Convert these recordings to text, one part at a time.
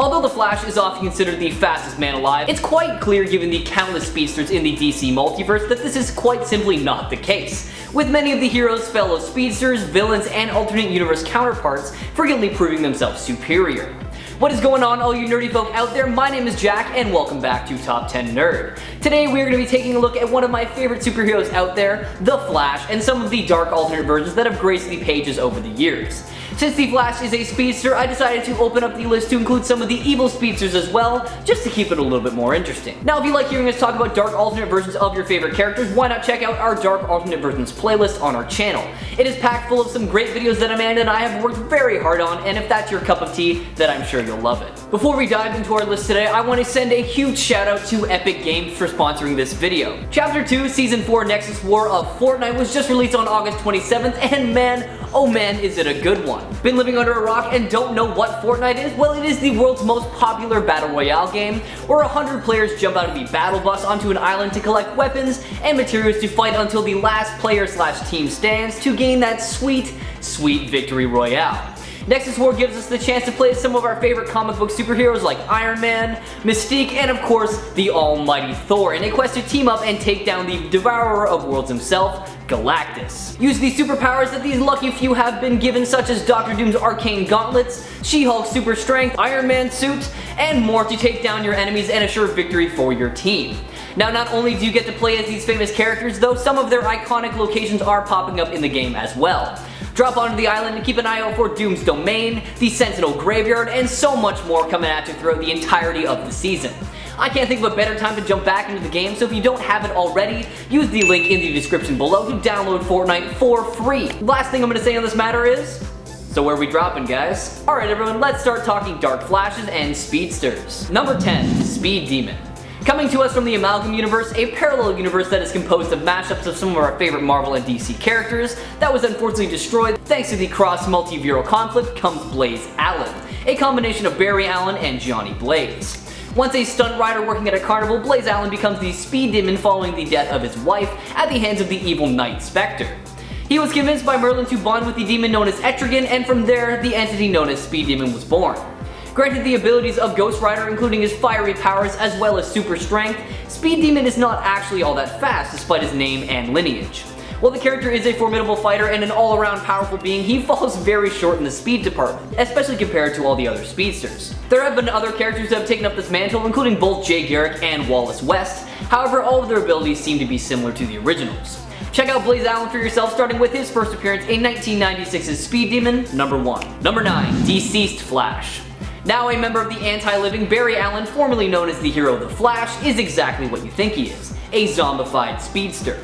Although the Flash is often considered the fastest man alive, it's quite clear given the countless speedsters in the DC Multiverse that this is quite simply not the case, with many of the hero's fellow speedsters, villains, and alternate universe counterparts frequently proving themselves superior. What is going on, all you nerdy folk out there? My name is Jack and welcome back to Top 10 Nerd. Today we are going to be taking a look at one of my favorite superheroes out there, the Flash, and some of the dark alternate versions that have graced the pages over the years. Since the Flash is a speedster, I decided to open up the list to include some of the evil speedsters as well, just to keep it a little bit more interesting. Now if you like hearing us talk about dark alternate versions of your favorite characters, why not check out our dark alternate versions playlist on our channel. It is packed full of some great videos that Amanda and I have worked very hard on, and if that's your cup of tea, then I'm sure you'll love it. Before we dive into our list today, I want to send a huge shout out to Epic Games for sponsoring this video. Chapter 2, Season 4 Nexus War of Fortnite was just released on August 27th, and man, oh man, is it a good one. Been living under a rock and don't know what Fortnite is? Well, it is the world's most popular battle royale game, where 100 players jump out of the battle bus onto an island to collect weapons and materials to fight until the last player/team stands to gain that sweet victory royale. Nexus War gives us the chance to play as some of our favorite comic book superheroes like Iron Man, Mystique, and of course, the almighty Thor, in a quest to team up and take down the Devourer of Worlds himself, Galactus. Use the superpowers that these lucky few have been given, such as Doctor Doom's arcane gauntlets, She-Hulk's super strength, Iron Man's suit, and more to take down your enemies and assure victory for your team. Now, not only do you get to play as these famous characters, though some of their iconic locations are popping up in the game as well. Drop onto the island and keep an eye out for Doom's Domain, the Sentinel Graveyard, and so much more coming at you throughout the entirety of the season. I can't think of a better time to jump back into the game, so if you don't have it already, use the link in the description below to download Fortnite for free. Last thing I'm going to say on this matter is, so where are we dropping, guys? Alright everyone, let's start talking Dark Flashes and Speedsters. Number 10, Speed Demon. Coming to us from the Amalgam Universe, a parallel universe that is composed of mashups of some of our favorite Marvel and DC characters that was unfortunately destroyed thanks to the cross-multiveral conflict, comes Blaze Allen, a combination of Barry Allen and Johnny Blaze. Once a stunt rider working at a carnival, Blaze Allen becomes the Speed Demon following the death of his wife at the hands of the evil Night Spectre. He was convinced by Merlin to bond with the demon known as Etrigan, and from there, the entity known as Speed Demon was born. Granted the abilities of Ghost Rider, including his fiery powers as well as super strength, Speed Demon is not actually all that fast despite his name and lineage. While the character is a formidable fighter and an all-around powerful being, he falls very short in the speed department, especially compared to all the other speedsters. There have been other characters who have taken up this mantle, including both Jay Garrick and Wallace West, however all of their abilities seem to be similar to the originals. Check out Blaze Allen for yourself, starting with his first appearance in 1996's Speed Demon, number 1. Number 9, Deceased Flash. Now a member of the anti-living, Barry Allen, formerly known as the hero The Flash, is exactly what you think he is, a zombified speedster.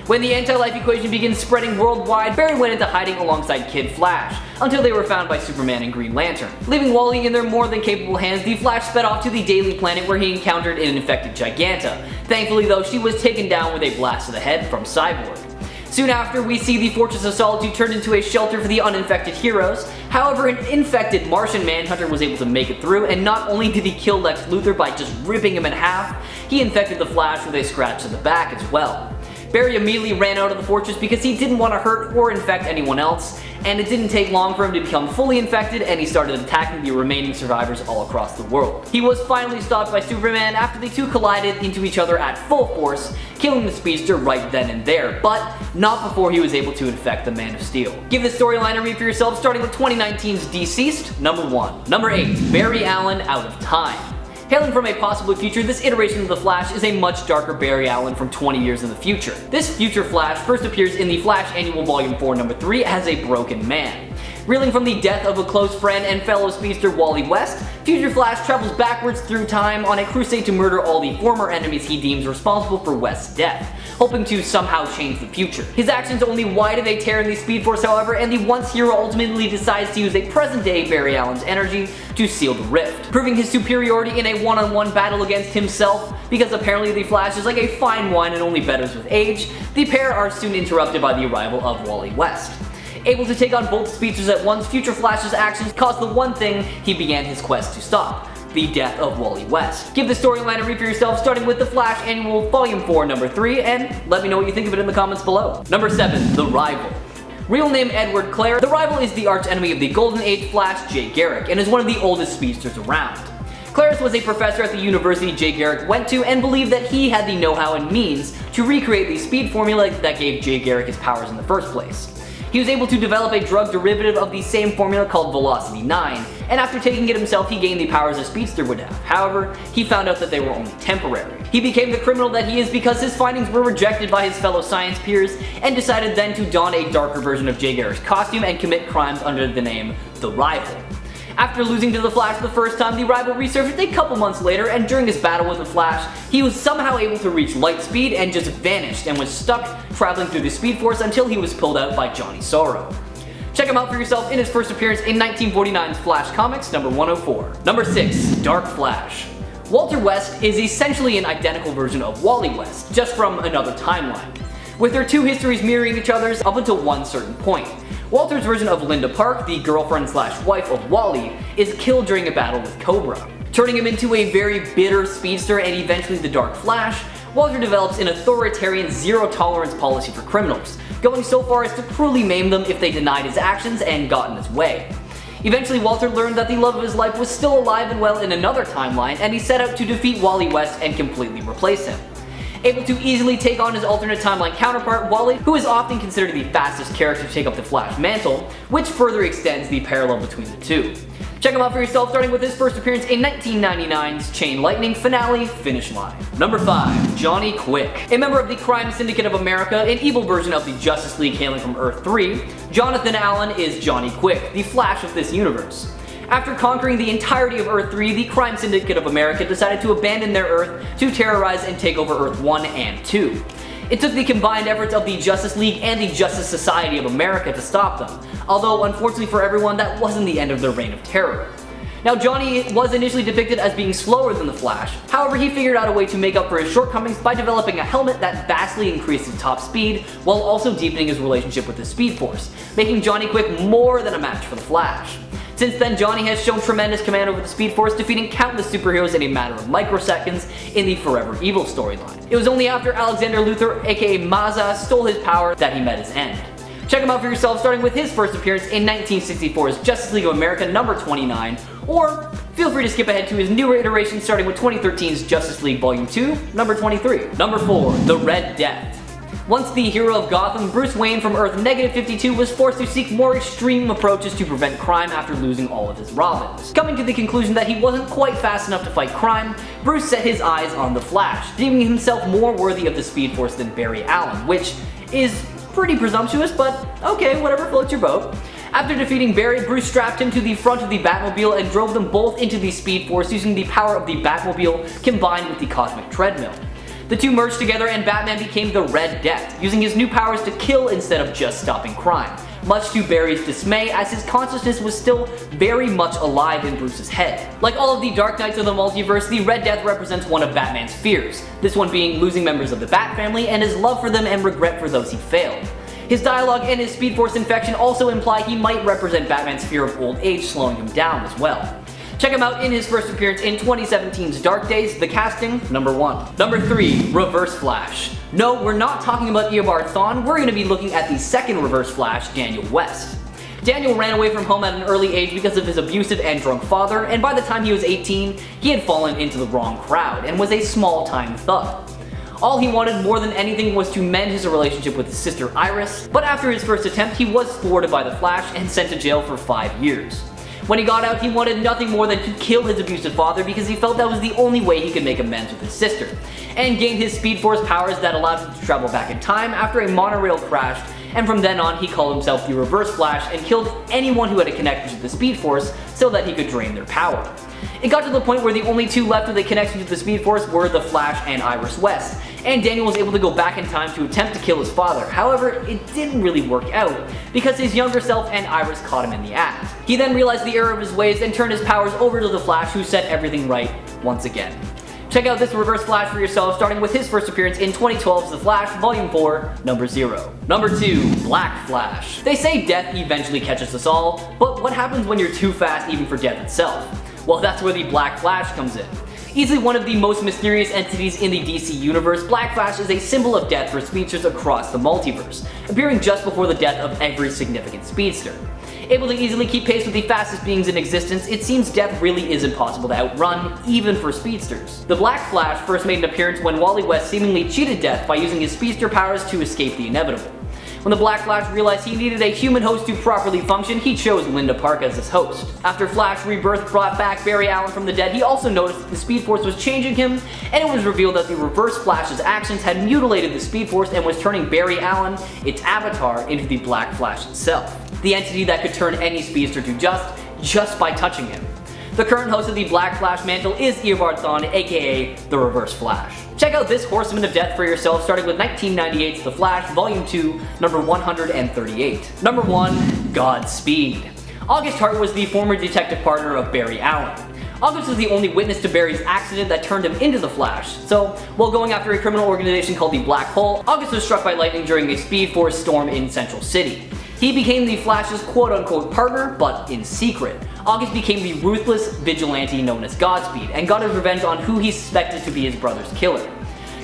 When the anti-life equation begins spreading worldwide, Barry went into hiding alongside Kid Flash, until they were found by Superman and Green Lantern. Leaving Wally in their more than capable hands, the Flash sped off to the Daily Planet where he encountered an infected Giganta. Thankfully though, she was taken down with a blast to the head from Cyborg. Soon after, we see the Fortress of Solitude turned into a shelter for the uninfected heroes. However, an infected Martian Manhunter was able to make it through, and not only did he kill Lex Luthor by just ripping him in half, he infected the Flash with a scratch to the back as well. Barry immediately ran out of the fortress because he didn't want to hurt or infect anyone else, and it didn't take long for him to become fully infected, and he started attacking the remaining survivors all across the world. He was finally stopped by Superman after the two collided into each other at full force, killing the speedster right then and there, but not before he was able to infect the Man of Steel. Give this storyline a read for yourself, starting with 2019's Deceased, number 1. Number 8, Barry Allen Out of Time. Hailing from a possible future, this iteration of the Flash is a much darker Barry Allen from 20 years in the future. This future Flash first appears in the Flash Annual Volume 4 number 3 as a broken man. Reeling from the death of a close friend and fellow speedster Wally West, Future Flash travels backwards through time on a crusade to murder all the former enemies he deems responsible for West's death, hoping to somehow change the future. His actions only widen a tear in the Speed Force, however, and the once hero ultimately decides to use a present-day Barry Allen's energy to seal the rift, proving his superiority in a one-on-one battle against himself. Because apparently the Flash is like a fine wine and only betters with age, the pair are soon interrupted by the arrival of Wally West. Able to take on both speedsters at once, Future Flash's actions caused the one thing he began his quest to stop: the death of Wally West. Give the storyline a read for yourself, starting with the Flash Annual Volume 4 number 3, and let me know what you think of it in the comments below. Number 7, The Rival. Real name Edward Clare, The Rival is the arch enemy of the Golden Age Flash, Jay Garrick, and is one of the oldest speedsters around. Clarence was a professor at the university Jay Garrick went to and believed that he had the know-how and means to recreate the speed formula that gave Jay Garrick his powers in the first place. He was able to develop a drug derivative of the same formula called Velocity 9, and after taking it himself he gained the powers a speedster would have. However, he found out that they were only temporary. He became the criminal that he is because his findings were rejected by his fellow science peers, and decided then to don a darker version of Jay Garrick's costume and commit crimes under the name The Rival. After losing to the Flash the first time, the Rival resurfaced a couple months later, and during his battle with the Flash, he was somehow able to reach light speed and just vanished and was stuck traveling through the Speed Force until he was pulled out by Johnny Sorrow. Check him out for yourself in his first appearance in 1949's Flash Comics number 104. Number 6. Dark Flash. Walter West is essentially an identical version of Wally West, just from another timeline, with their two histories mirroring each other's up until one certain point. Walter's version of Linda Park, the girlfriend/wife of Wally, is killed during a battle with Cobra. Turning him into a very bitter speedster and eventually the Dark Flash, Walter develops an authoritarian zero-tolerance policy for criminals, going so far as to cruelly maim them if they denied his actions and got in his way. Eventually, Walter learned that the love of his life was still alive and well in another timeline, and he set out to defeat Wally West and completely replace him. Able to easily take on his alternate timeline counterpart, Wally, who is often considered the fastest character to take up the Flash mantle, which further extends the parallel between the two. Check him out for yourself, starting with his first appearance in 1999's Chain Lightning finale, Finish Line. Number 5. Johnny Quick. A member of the Crime Syndicate of America, an evil version of the Justice League hailing from Earth 3, Jonathan Allen is Johnny Quick, the Flash of this universe. After conquering the entirety of Earth 3, the Crime Syndicate of America decided to abandon their Earth to terrorize and take over Earth 1 and 2. It took the combined efforts of the Justice League and the Justice Society of America to stop them, although unfortunately for everyone that wasn't the end of their reign of terror. Now, Johnny was initially depicted as being slower than the Flash, however he figured out a way to make up for his shortcomings by developing a helmet that vastly increased his top speed while also deepening his relationship with the Speed Force, making Johnny Quick more than a match for the Flash. Since then, Johnny has shown tremendous command over the Speed Force, defeating countless superheroes in a matter of microseconds in the Forever Evil storyline. It was only after Alexander Luthor, aka Mazza, stole his power that he met his end. Check him out for yourself, starting with his first appearance in 1964's Justice League of America number 29, or feel free to skip ahead to his newer iteration starting with 2013's Justice League Volume 2, number 23. Number 4. The Red Death. Once the hero of Gotham, Bruce Wayne from Earth -52 was forced to seek more extreme approaches to prevent crime after losing all of his Robins. Coming to the conclusion that he wasn't quite fast enough to fight crime, Bruce set his eyes on the Flash, deeming himself more worthy of the Speed Force than Barry Allen, which is pretty presumptuous, but okay, whatever floats your boat. After defeating Barry, Bruce strapped him to the front of the Batmobile and drove them both into the Speed Force using the power of the Batmobile combined with the Cosmic Treadmill. The two merged together and Batman became the Red Death, using his new powers to kill instead of just stopping crime, much to Barry's dismay as his consciousness was still very much alive in Bruce's head. Like all of the Dark Knights of the multiverse, the Red Death represents one of Batman's fears, this one being losing members of the Bat family and his love for them and regret for those he failed. His dialogue and his Speed Force infection also imply he might represent Batman's fear of old age slowing him down as well. Check him out in his first appearance in 2017's Dark Days, The Casting, number 1. Number 3. Reverse Flash. No, we're not talking about Eobard Thawne, we're going to be looking at the second Reverse Flash, Daniel West. Daniel ran away from home at an early age because of his abusive and drunk father, and by the time he was 18, he had fallen into the wrong crowd and was a small-time thug. All he wanted more than anything was to mend his relationship with his sister Iris, but after his first attempt, he was thwarted by the Flash and sent to jail for 5 years. When he got out, he wanted nothing more than to kill his abusive father because he felt that was the only way he could make amends with his sister, and gained his Speed Force powers that allowed him to travel back in time after a monorail crashed, and from then on he called himself the Reverse Flash and killed anyone who had a connection to the Speed Force so that he could drain their power. It got to the point where the only two left with a connection to the Speed Force were the Flash and Iris West, and Daniel was able to go back in time to attempt to kill his father. However, it didn't really work out, because his younger self and Iris caught him in the act. He then realized the error of his ways and turned his powers over to the Flash, who set everything right once again. Check out this Reverse Flash for yourself, starting with his first appearance in 2012's The Flash, Volume 4, number 0. Number 2. Black Flash. They say death eventually catches us all, but what happens when you're too fast even for death itself? Well, that's where the Black Flash comes in. Easily one of the most mysterious entities in the DC universe, Black Flash is a symbol of death for speedsters across the multiverse, appearing just before the death of every significant speedster. Able to easily keep pace with the fastest beings in existence, it seems death really is impossible to outrun, even for speedsters. The Black Flash first made an appearance when Wally West seemingly cheated death by using his speedster powers to escape the inevitable. When the Black Flash realized he needed a human host to properly function, he chose Linda Park as his host. After Flash Rebirth brought back Barry Allen from the dead, he also noticed that the Speed Force was changing him, and it was revealed that the Reverse Flash's actions had mutilated the Speed Force and was turning Barry Allen, its avatar, into the Black Flash itself. The entity that could turn any speedster to just by touching him. The current host of the Black Flash mantle is Eobard Thawne, aka the Reverse Flash. Check out this Horseman of Death for yourself, starting with 1998's The Flash, Volume 2, number 138. Number 1, Godspeed. August Hart was the former detective partner of Barry Allen. August was the only witness to Barry's accident that turned him into the Flash, so while going after a criminal organization called the Black Hole, August was struck by lightning during a Speed Force storm in Central City. He became the Flash's quote-unquote partner, but in secret. August became the ruthless vigilante known as Godspeed, and got his revenge on who he suspected to be his brother's killer.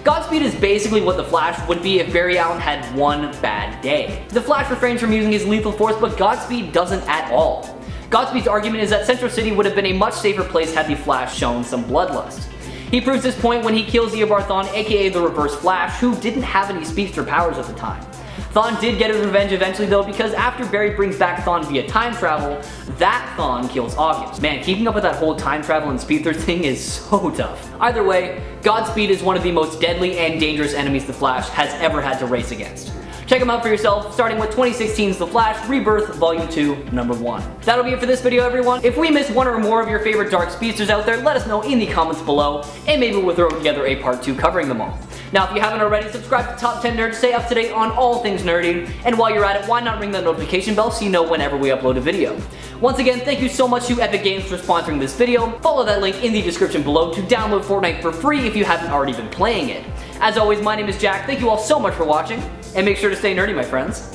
Godspeed is basically what the Flash would be if Barry Allen had one bad day. The Flash refrains from using his lethal force, but Godspeed doesn't at all. Godspeed's argument is that Central City would have been a much safer place had the Flash shown some bloodlust. He proves this point when he kills Eobard Thawne, aka the Reverse Flash, who didn't have any speedster powers at the time. Thawne did get his revenge eventually though, because after Barry brings back Thawne via time travel, that Thawne kills August. Man, keeping up with that whole time travel and speedster thing is so tough. Either way, Godspeed is one of the most deadly and dangerous enemies the Flash has ever had to race against. Check him out for yourself, starting with 2016's The Flash Rebirth Volume 2, number 1. That'll be it for this video, everyone. If we missed one or more of your favorite dark speedsters out there, let us know in the comments below, and maybe we'll throw together a part 2 covering them all. Now, if you haven't already, subscribe to Top 10 Nerd to stay up to date on all things nerdy, and while you're at it, why not ring that notification bell so you know whenever we upload a video. Once again, thank you so much to Epic Games for sponsoring this video. Follow that link in the description below to download Fortnite for free if you haven't already been playing it. As always, my name is Jack, thank you all so much for watching, and make sure to stay nerdy, my friends.